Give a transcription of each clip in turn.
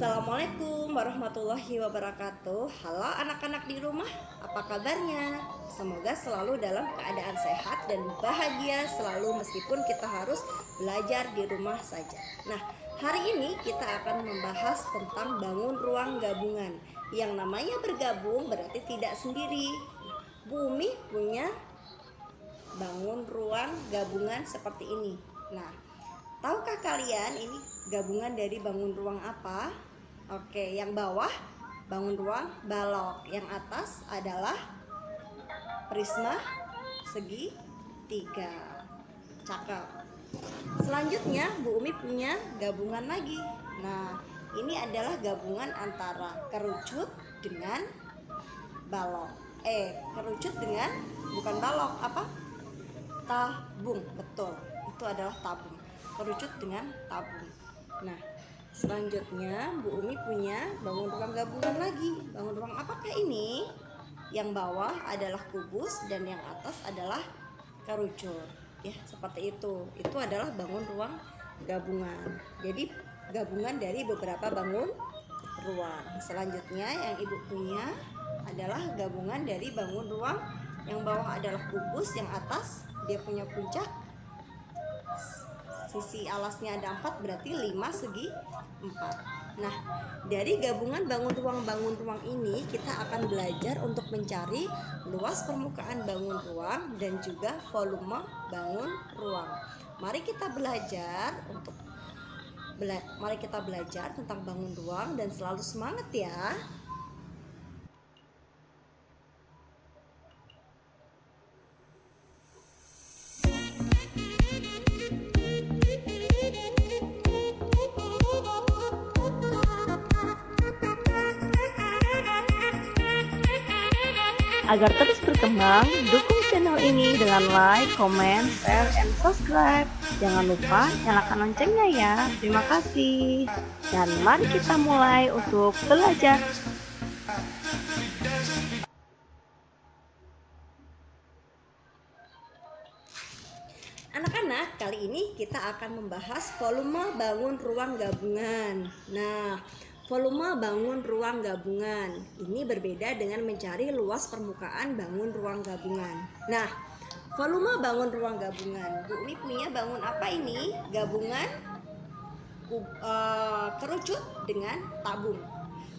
Assalamualaikum warahmatullahi wabarakatuh. Halo anak-anak di rumah, apa kabarnya? Semoga selalu dalam keadaan sehat dan bahagia selalu meskipun kita harus belajar di rumah saja. Nah, hari ini kita akan membahas tentang bangun ruang gabungan. Yang namanya bergabung berarti tidak sendiri. Bu Umi punya bangun ruang gabungan seperti ini. Nah, tahukah kalian ini gabungan dari bangun ruang apa? Oke, yang bawah bangun ruang balok, yang atas adalah prisma segi tiga. Cakep. Selanjutnya Bu Umi punya gabungan lagi. Nah, ini adalah gabungan antara kerucut dengan balok. Kerucut dengan bukan balok, apa? Tabung, betul. Itu adalah tabung. Kerucut dengan tabung. Nah, selanjutnya Bu Umi punya bangun ruang gabungan lagi. Bangun ruang apakah ini? Yang bawah adalah kubus dan yang atas adalah kerucut. Ya, seperti itu. Itu adalah bangun ruang gabungan. Jadi gabungan dari beberapa bangun ruang. Selanjutnya yang Ibu punya adalah gabungan dari bangun ruang. Yang bawah adalah kubus, yang atas dia punya puncak, sisi alasnya ada 4, berarti 5 segi 4. Nah, dari gabungan bangun ruang ini kita akan belajar untuk mencari luas permukaan bangun ruang dan juga volume bangun ruang. Mari kita belajar tentang bangun ruang dan selalu semangat ya. Agar terus berkembang, dukung channel ini dengan like, comment, share, and subscribe. Jangan lupa nyalakan loncengnya ya. Terima kasih. Dan mari kita mulai untuk belajar. Anak-anak, kali ini kita akan membahas volume bangun ruang gabungan. Nah, volume bangun ruang gabungan ini berbeda dengan mencari luas permukaan bangun ruang gabungan. Nah, volume bangun ruang gabungan, Bu Umi punya bangun apa ini? Gabungan kerucut dengan tabung.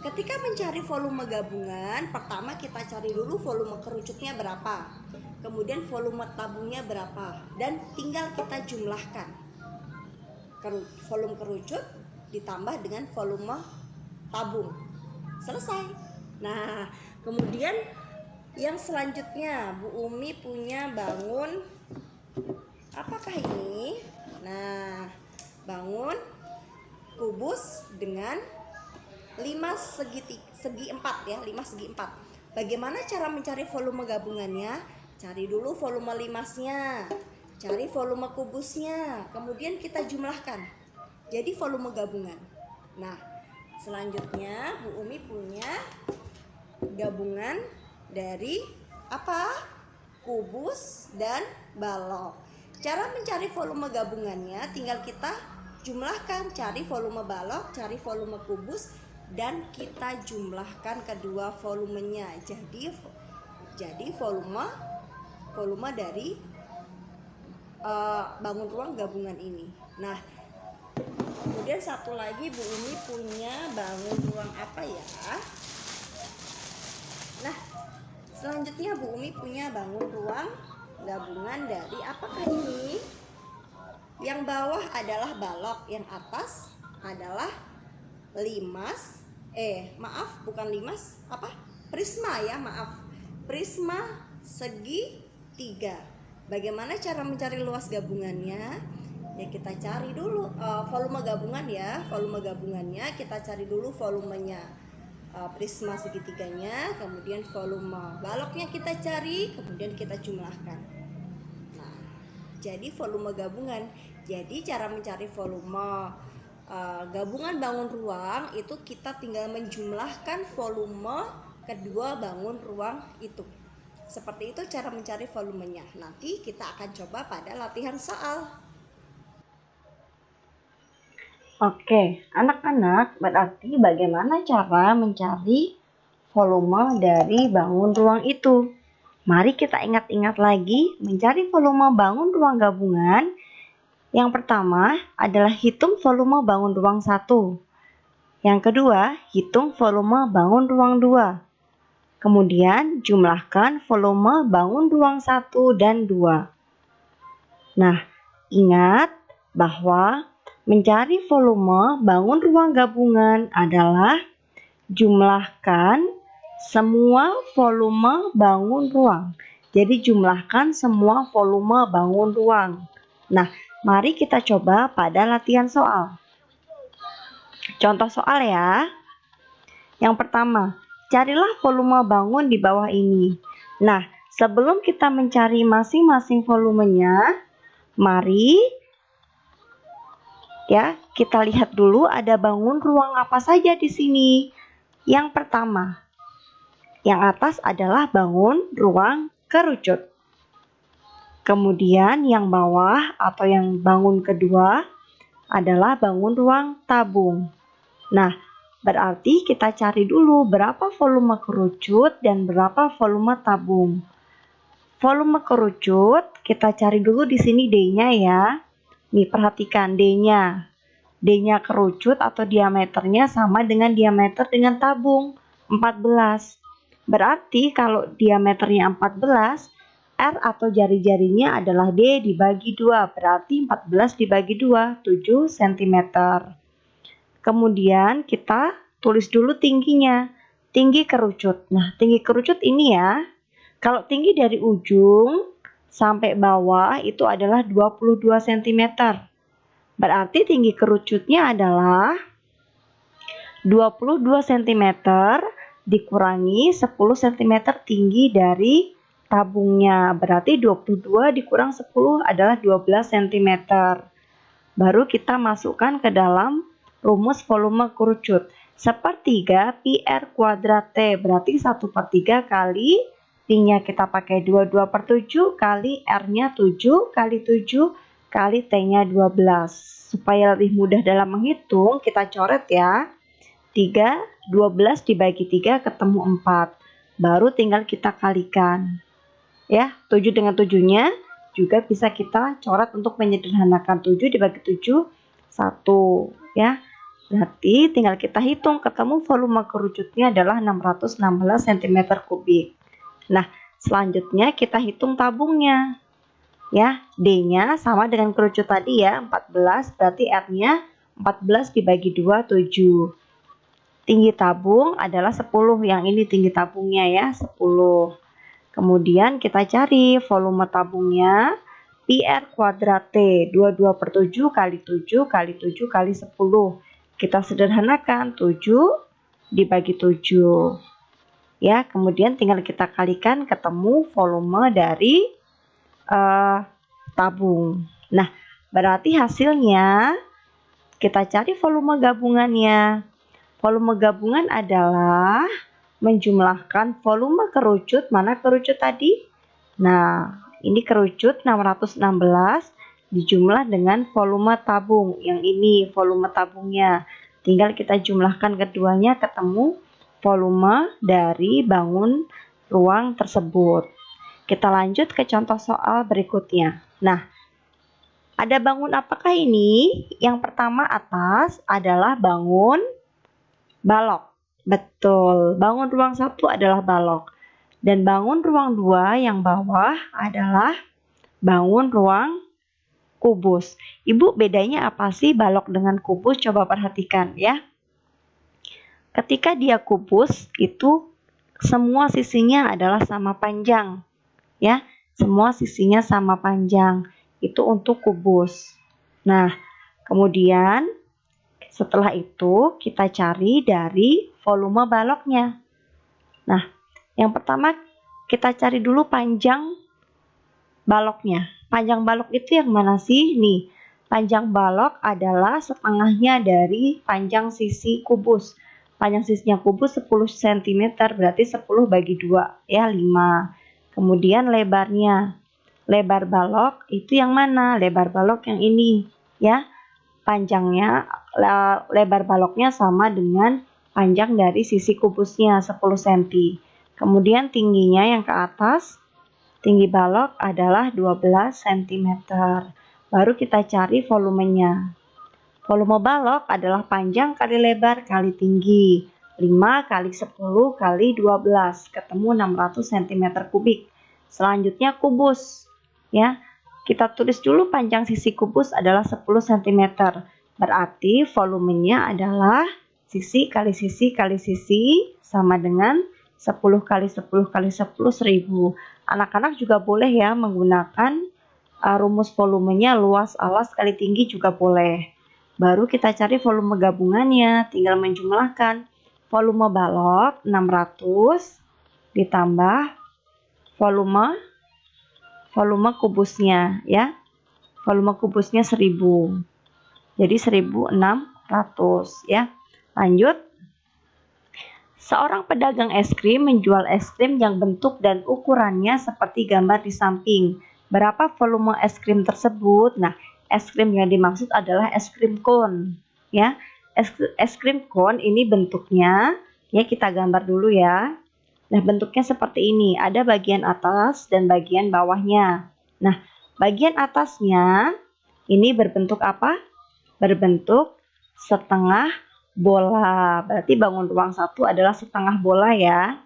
Ketika mencari volume gabungan, pertama kita cari dulu volume kerucutnya berapa, kemudian volume tabungnya berapa, dan tinggal kita jumlahkan volume kerucut ditambah dengan volume tabung, selesai. Nah, kemudian yang selanjutnya Bu Umi punya bangun apakah ini? Nah, bangun kubus dengan 5 segi 4 ya, 5 segi 4. Bagaimana cara mencari volume gabungannya? Cari dulu volume limasnya, cari volume kubusnya, kemudian kita jumlahkan jadi volume gabungan. Nah, selanjutnya Bu Umi punya gabungan dari apa? Kubus dan balok. Cara mencari volume gabungannya tinggal kita jumlahkan, cari volume balok, cari volume kubus, dan kita jumlahkan kedua volumenya. Jadi volume dari bangun ruang gabungan ini. Nah, kemudian satu lagi Bu Umi punya bangun ruang apa ya? Nah, selanjutnya Bu Umi punya bangun ruang gabungan dari apakah ini? Yang bawah adalah balok, yang atas adalah limas. Bukan limas, apa? Prisma ya, maaf. Prisma segi 3. Bagaimana cara mencari luas gabungannya? Ya, kita cari dulu volume gabungan ya. Volume gabungannya kita cari dulu volumenya. Prisma segitiganya, kemudian volume baloknya kita cari, kemudian kita jumlahkan. Nah, jadi volume gabungan. Jadi cara mencari volume gabungan bangun ruang itu kita tinggal menjumlahkan volume kedua bangun ruang itu. Seperti itu cara mencari volumenya. Nanti kita akan coba pada latihan soal. Oke, anak-anak, berarti bagaimana cara mencari volume dari bangun ruang itu? Mari kita ingat-ingat lagi mencari volume bangun ruang gabungan. Yang pertama adalah hitung volume bangun ruang 1. Yang kedua, hitung volume bangun ruang 2. Kemudian jumlahkan volume bangun ruang 1 dan 2. Nah, ingat bahwa mencari volume bangun ruang gabungan adalah jumlahkan semua volume bangun ruang. Jadi jumlahkan semua volume bangun ruang. Nah, mari kita coba pada latihan soal. Contoh soal ya. Yang pertama, carilah volume bangun di bawah ini. Nah, sebelum kita mencari masing-masing volumenya, mari ya, kita lihat dulu ada bangun ruang apa saja di sini. Yang pertama, yang atas adalah bangun ruang kerucut. Kemudian yang bawah atau yang bangun kedua adalah bangun ruang tabung. Nah, berarti kita cari dulu berapa volume kerucut dan berapa volume tabung. Volume kerucut kita cari dulu di sini D-nya ya. Nih, perhatikan D-nya. D-nya kerucut atau diameternya sama dengan diameter dengan tabung, 14. Berarti kalau diameternya 14, R atau jari-jarinya adalah D dibagi 2. Berarti 14 dibagi 2, 7 cm. Kemudian kita tulis dulu tingginya. Tinggi kerucut. Nah, tinggi kerucut ini ya. Kalau tinggi dari ujung sampai bawah itu adalah 22 cm. Berarti tinggi kerucutnya adalah 22 cm dikurangi 10 cm tinggi dari tabungnya. Berarti 22 dikurang 10 adalah 12 cm. Baru kita masukkan ke dalam rumus volume kerucut. Sepertiga pi R kuadrat T. Berarti 1/3 kali P-nya kita pakai 22/7 kali R-nya 7 kali 7 kali T-nya 12. Supaya lebih mudah dalam menghitung, kita coret ya. 12 dibagi 3 ketemu 4. Baru tinggal kita kalikan. Ya, 7 dengan 7-nya juga bisa kita coret untuk menyederhanakan. 7 dibagi 7, 1. Ya, berarti tinggal kita hitung, ketemu volume kerucutnya adalah 616 cm3. Nah, selanjutnya kita hitung tabungnya. Ya, D-nya sama dengan kerucut tadi ya, 14, berarti R-nya 14 dibagi 2, 7. Tinggi tabung adalah 10, yang ini tinggi tabungnya ya, 10. Kemudian kita cari volume tabungnya, pi R kuadrat T, 22/7 kali 7 kali 7 kali 10. Kita sederhanakan, 7 dibagi 7. Ya, kemudian tinggal kita kalikan ketemu volume dari tabung. Nah, berarti hasilnya kita cari volume gabungannya. Volume gabungan adalah menjumlahkan volume kerucut. Mana kerucut tadi? Nah, ini kerucut 616 dijumlah dengan volume tabung. Yang ini volume tabungnya. Tinggal kita jumlahkan keduanya ketemu volume dari bangun ruang tersebut. Kita lanjut ke contoh soal berikutnya. Nah, ada bangun apakah ini? Yang pertama atas adalah bangun balok. Betul, bangun ruang 1 adalah balok. Dan bangun ruang 2 yang bawah adalah bangun ruang kubus. Ibu, bedanya apa sih balok dengan kubus? Coba perhatikan ya. Ketika dia kubus, itu semua sisinya adalah sama panjang. Ya, semua sisinya sama panjang. Itu untuk kubus. Nah, kemudian setelah itu kita cari dari volume baloknya. Nah, yang pertama kita cari dulu panjang baloknya. Panjang balok itu yang mana sih? Nih, panjang balok adalah setengahnya dari panjang sisi kubus. Panjang sisinya kubus 10 cm, berarti 10 bagi 2, ya 5. Kemudian lebarnya. Lebar balok itu yang mana? Lebar balok yang ini, ya. panjangnya, lebar baloknya sama dengan panjang dari sisi kubusnya 10 cm. Kemudian tingginya yang ke atas, tinggi balok adalah 12 cm. Baru kita cari volumenya. Volume balok adalah panjang kali lebar kali tinggi. 5 kali 10 kali 12, ketemu 600 cm kubik. Selanjutnya kubus. Ya, kita tulis dulu panjang sisi kubus adalah 10 cm. Berarti volumenya adalah sisi kali sisi kali sisi sama dengan 10 kali 10 kali 10 1000. Anak-anak juga boleh ya menggunakan rumus volumenya luas alas kali tinggi juga boleh. Baru kita cari volume gabungannya, tinggal menjumlahkan. Volume balok 600 ditambah volume kubusnya ya. Volume kubusnya 1000. Jadi 1600 ya. Lanjut. Seorang pedagang es krim menjual es krim yang bentuk dan ukurannya seperti gambar di samping. Berapa volume es krim tersebut? Nah, es krim yang dimaksud adalah es krim cone ya. Es krim cone ini bentuknya ya, kita gambar dulu ya. Nah, bentuknya seperti ini, ada bagian atas dan bagian bawahnya. Nah, bagian atasnya ini berbentuk apa? Berbentuk setengah bola. Berarti bangun ruang 1 adalah setengah bola ya.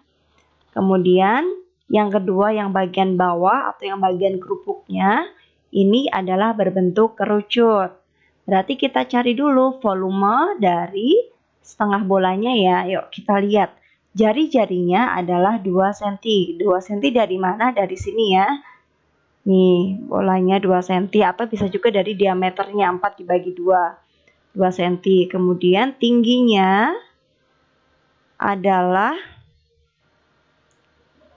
Kemudian yang kedua, yang bagian bawah atau yang bagian kerupuknya ini adalah berbentuk kerucut. Berarti kita cari dulu volume dari setengah bolanya ya. Yuk kita lihat. Jari-jarinya adalah 2 cm. 2 cm dari mana? Dari sini ya. Nih, bolanya 2 cm atau bisa juga dari diameternya 4 dibagi 2. 2 cm. Kemudian tingginya adalah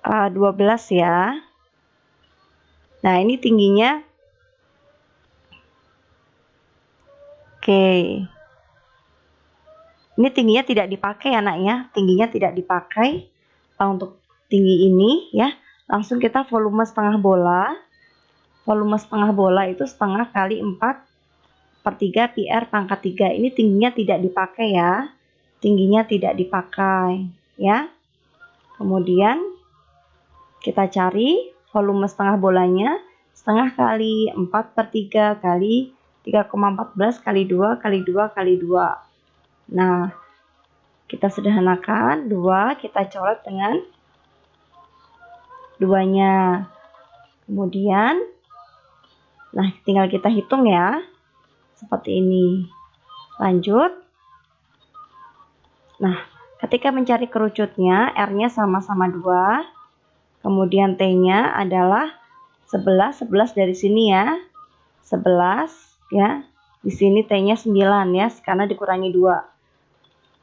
12 ya. Nah, ini tingginya. Oke. Ini tingginya tidak dipakai ya, Nak ya. Tingginya tidak dipakai untuk tinggi ini ya. Langsung kita volume setengah bola. Volume setengah bola itu setengah kali 4/3 pi r pangkat 3. Ini tingginya tidak dipakai ya. Tingginya tidak dipakai ya. Kemudian kita cari volume setengah bolanya. Setengah kali 4/3 kali 3,14 kali 2 kali 2 kali 2. Nah, kita sederhanakan 2, kita coret dengan 2-nya. Kemudian, nah tinggal kita hitung ya. Seperti ini. Lanjut. Nah, ketika mencari kerucutnya, R-nya sama-sama 2. Kemudian T-nya adalah 11. 11 dari sini ya. 11 ya. Di sini T-nya 9 ya, karena dikurangi 2.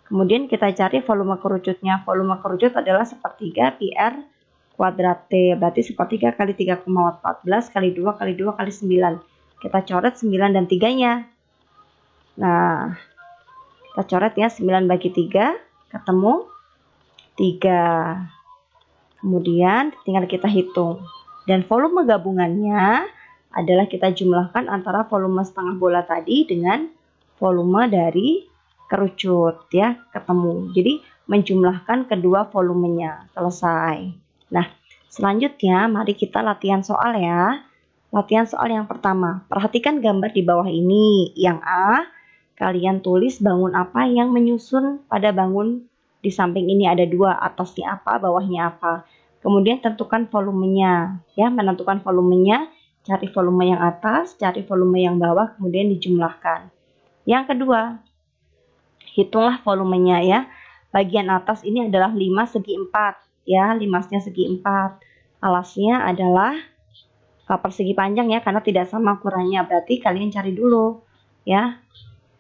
Kemudian kita cari volume kerucutnya. Volume kerucut adalah sepertiga pi r kuadrat T. Berarti sepertiga kali 3,14 kali 2 kali 2 kali 9. Kita coret 9 dan 3-nya. Nah, kita coret ya, 9 bagi 3 ketemu 3. Kemudian tinggal kita hitung. Dan volume gabungannya adalah kita jumlahkan antara volume setengah bola tadi dengan volume dari kerucut ya, ketemu. Jadi menjumlahkan kedua volumenya. Selesai. Nah, selanjutnya mari kita latihan soal ya. Latihan soal yang pertama. Perhatikan gambar di bawah ini. Yang A, kalian tulis bangun apa yang menyusun pada bangun di samping ini ada 2, atasnya apa, bawahnya apa. Kemudian tentukan volumenya ya, menentukan volumenya. Cari volume yang atas, cari volume yang bawah, kemudian dijumlahkan. Yang kedua, hitunglah volumenya ya. Bagian atas ini adalah 5 segi 4 ya, 5-nya segi 4. Alasnya adalah persegi panjang ya, karena tidak sama ukurannya. Berarti kalian cari dulu ya.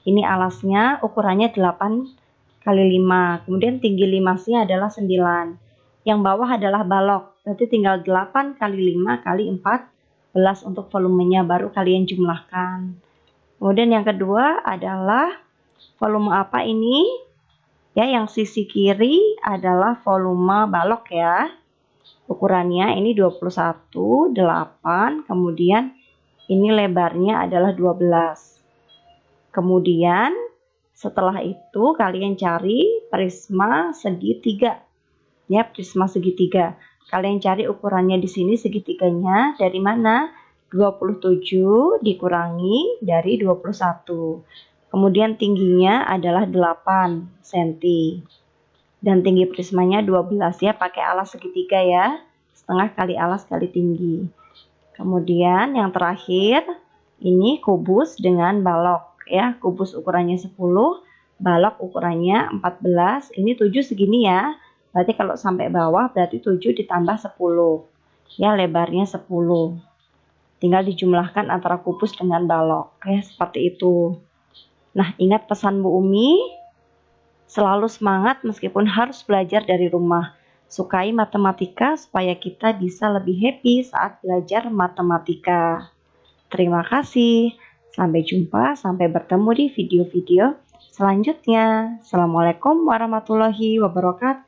Ini alasnya ukurannya 8 kali 5. Kemudian tinggi 5-nya adalah 9. Yang bawah adalah balok. Berarti tinggal 8 kali 5 kali 4 untuk volumenya, baru kalian jumlahkan. Kemudian yang kedua adalah volume apa ini? Ya, yang sisi kiri adalah volume balok ya. Ukurannya ini 21, 8, kemudian ini lebarnya adalah 12. Kemudian setelah itu kalian cari prisma segitiga. Ya, prisma segitiga. Kalian cari ukurannya di sini segitiganya dari mana? 27 dikurangi dari 21. Kemudian tingginya adalah 8 cm. Dan tinggi prismanya 12 ya, pakai alas segitiga ya. Setengah kali alas kali tinggi. Kemudian yang terakhir, ini kubus dengan balok ya. Kubus ukurannya 10, balok ukurannya 14. Ini 7 segini ya. Berarti kalau sampai bawah berarti 7 ditambah 10. Ya, lebarnya 10. Tinggal dijumlahkan antara kubus dengan balok ya, seperti itu. Nah, ingat pesan Bu Umi, selalu semangat meskipun harus belajar dari rumah. Sukai matematika supaya kita bisa lebih happy saat belajar matematika. Terima kasih. Sampai jumpa, sampai bertemu di video-video selanjutnya. Assalamualaikum warahmatullahi wabarakatuh.